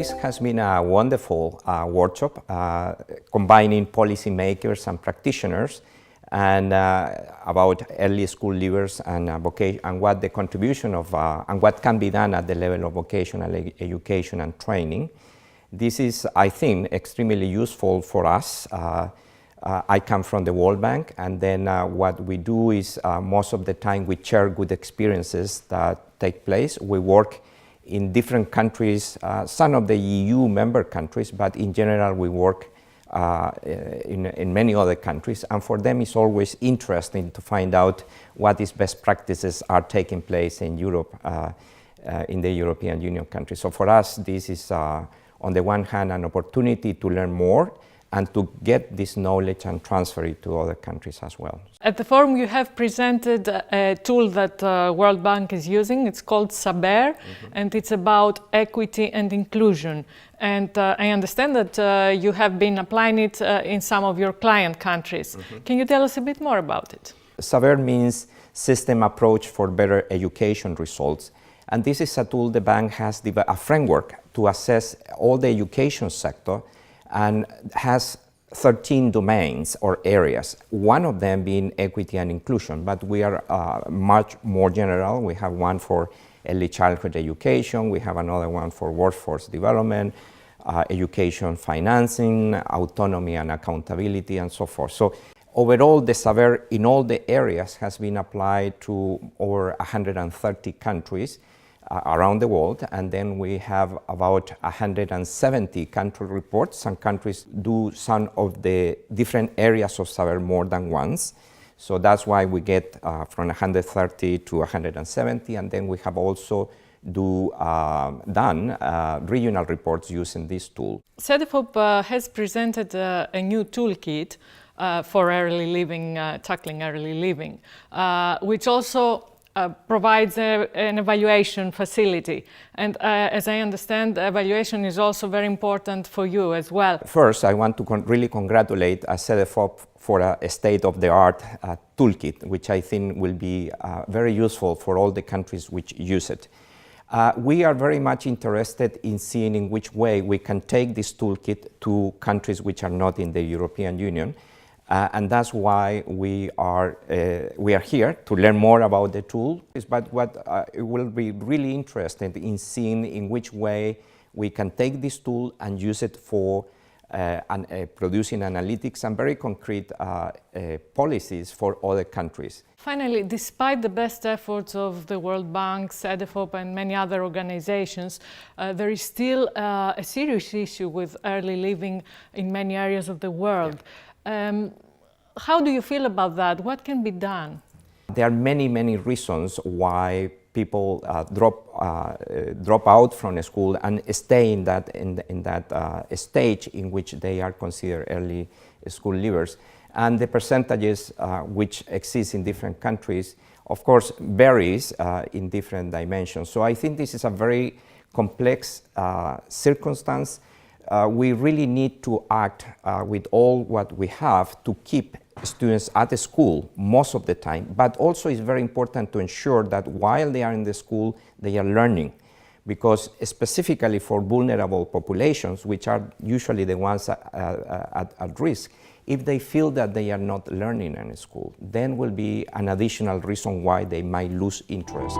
This has been a wonderful workshop combining policymakers and practitioners and about early school leavers and what the contribution of and what can be done at the level of vocational education and training. This is, I think, extremely useful for us. I come from the World Bank, and then what we do is most of the time we share good experiences that take place. We work in different countries, some of the EU member countries, but in general we work in many other countries, and for them it's always interesting to find out what these best practices are taking place in Europe, in the European Union countries. So for us this is on the one hand an opportunity to learn more and to get this knowledge and transfer it to other countries as well. At the forum you have presented a tool that World Bank is using. It's called Saber, and it's about equity and inclusion. And I understand that you have been applying it in some of your client countries. Can you tell us a bit more about it? Saber means System Approach for Better Education Results. And this is a tool the bank has a framework to assess all the education sector, and has 13 domains or areas, one of them being equity and inclusion, but we are much more general. We have one for early childhood education, we have another one for workforce development, education financing, autonomy and accountability, and so forth. So overall, the Saber in all the areas has been applied to over 130 countries around the world, and then we have about 170 country reports. Some countries do some of the different areas of Saber more than once, so that's why we get from 130 to 170, and then we have also done regional reports using this tool. Cedefop has presented a new toolkit for early leaving, tackling early leaving, which also provides an evaluation facility. And as I understand, evaluation is also very important for you as well. First, I want to really congratulate Cedefop for a state-of-the-art toolkit, which I think will be very useful for all the countries which use it. We are very much interested in seeing in which way we can take this toolkit to countries which are not in the European Union. And that's why we are here to learn more about the tool. But what it will be really interested in seeing in which way we can take this tool and use it for producing analytics and very concrete policies for other countries. Finally, despite the best efforts of the World Bank, Cedefop and many other organizations, there is still a serious issue with early leaving in many areas of the world. How do you feel about that? What can be done? There are many reasons why people drop out from school and stay in that stage in which they are considered early school leavers. And the percentages which exist in different countries, of course, varies in different dimensions. So I think this is a very complex circumstance. We really need to act with all what we have to keep students at the school most of the time, but also it's very important to ensure that while they are in the school, they are learning, because specifically for vulnerable populations, which are usually the ones at risk, if they feel that they are not learning in school, then will be an additional reason why they might lose interest.